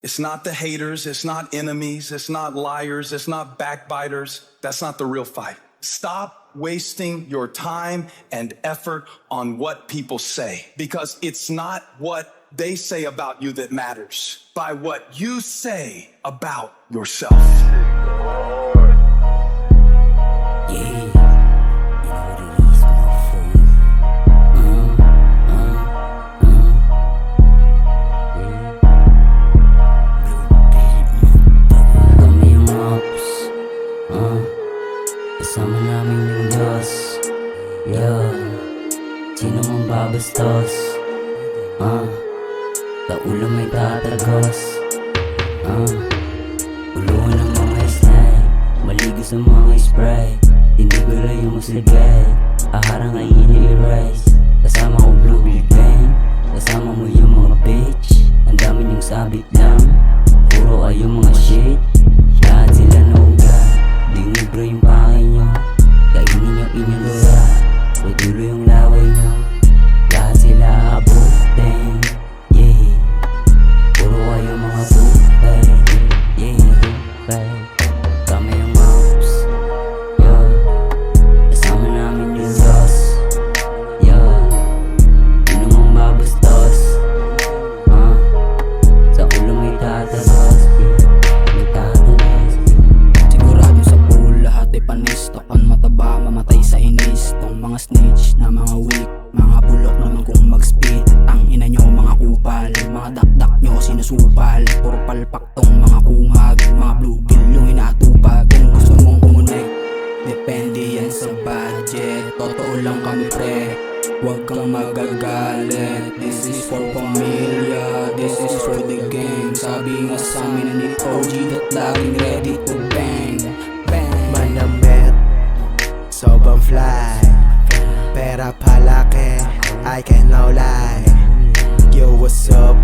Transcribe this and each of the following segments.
It's not the haters, it's not enemies, it's not liars, it's not backbiters. That's not the real fight. Stop wasting your time and effort on what people say, because it's not what they say about you that matters, by what you say about yourself. Kasama namin yung Diyos. Sino mang babastos, sa ulo may tatagos. Ulungan ng mga slime, maligo sa mga spray. Hindi ko lang yung maslagay, aharang ay ini-erase. Kasama ko blue big bang, kasama mo yung mga bitch. Ang dami niyong sabit lang, puro ay yung mga shit. Lahat sila nauga, di umubra yung pangay nyo. Kainin yung inyong lura, tutuloy yung laway nyo. Lahat sila abutin, yeah. Puro kayo mga butay, yeah. Kami yung mouse, kasama namin yung Diyos, sino mong babastos, sa ulo may tatagos, may tatagos. Sigurado sa pool, lahat ay panis. Tokan mataba, mamatay sa inis. Tong mga snitch na mga weak, mga bulok naman kung mag-spit. Ang ina nyo mga kupal, mga dakdak nyo sinusupal. Puro palpak tong mga kungag, mga bluegill yung inatupag. Kung gusto mong kumonek, depende yan sa budget. Totoo lang kami pre, huwag kang magagalit. This is for pamilya, this is for the gang. Sabi nga sa amin na ni OG that laging ready to bang. Manamit, sobrang fly, pera palaki, I can no lie. Yo, what's up?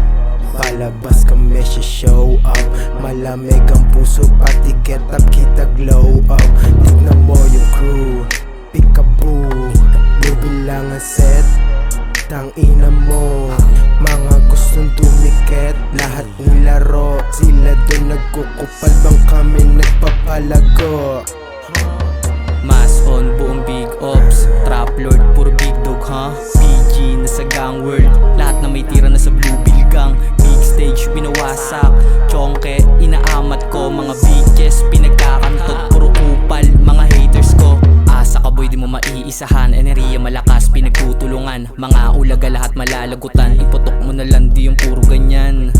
Palabas kami siya show up. Malamig ang puso pati get up, kita glow up. Tignan mo yung crew, peekaboo. Blue bilang ang set, tangina mo. Mga gustong dumikit, lahat ng laro. Sila dun nagkukupal bang kami nagpapalago. Mas on buong big ops, trap lord puro big dog PG na sa gang world, lahat na may tira na sa blue bill gang. Big stage pinawasak, chongke inaamat ko. Mga bitches pinagkakantot, puro kupal mga haters ko. Asa ka boy di mo maiisahan, enerhiya malakas pinagtutulungan. Mga ulaga lahat malalagutan, iputok mo na lang di yung puro ganyan.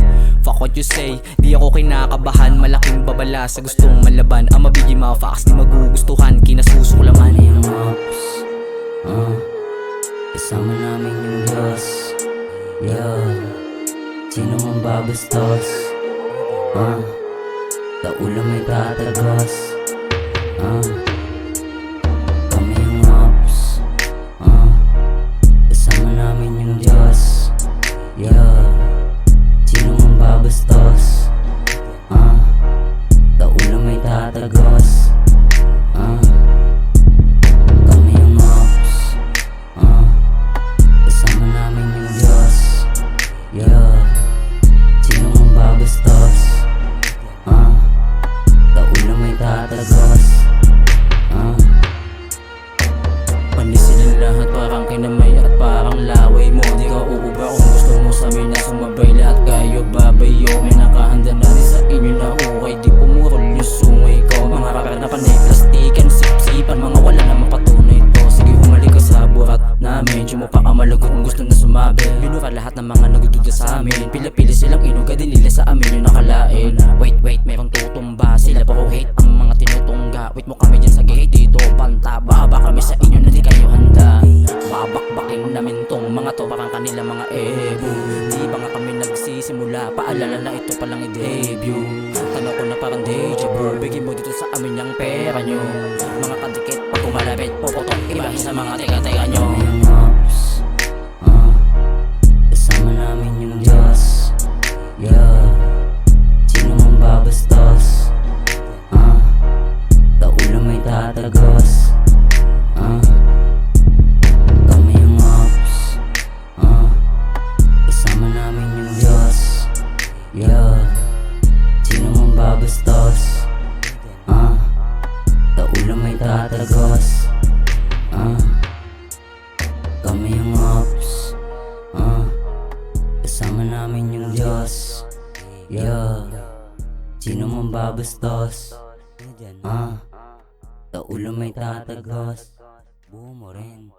Fuck what you say, di ako kinakabahan. Malaking babala sa gustong malaban. Ang mabigi mga facts di magugustuhan, kinasusuklaman. Yung ops, kasama namin yung Diyos. Sino mang babastos, sa ulo may tatagos. Kami yung ops, kasama namin yung Diyos. Sino mang babastos, sa ulo may tatagos. Kami yung ops, kasama namin yung Diyos. Sino mang babastos, sa ulo may tatagos. Panis silang lahat parang kinamay at parang laway mo. Di ka uubra kung gusto mo sa amin na sumabay. Lahat kayo babayo, may nakahanda na rin sa inyo na okay. Di pumurol yung sungay ko, mga rapper na panay plastikan, sip-sipan, mga wala namang patunay to. Sige humalik ka sa burat namin, sumuka ka malagot kung gusto na sumabi. Binura lahat ng mga nagdududa sa amin, pila-pila silang inuga din nila sa amin yung nakalain. Wait, merong tutumba, sila puro hate ang mga tinutungga. Wait mo kami dyan sa gate dito, banta, baba kami sa inyo na di kayo handa. Babakbakin namin tong mga to parang kanila mga ego. Di ba nga kami nagsisimula, paalala na ito palang i-debut. Tanong ko na parang deja vu, bigay mo dito sa amin yung pera nyo. Mga kadikit, pag kumalapit, puputok ibahin sa mga teka-teka nyo. Kami yung ops, kasama namin yung Diyos. Sino mang babastos, sa ulo may tatagos. Kami yung ops, kasama namin yung Diyos. Kasama namin yung Diyos. Yeah. Sino man babastos? Sa ulo may tatagos. Buo mo rin.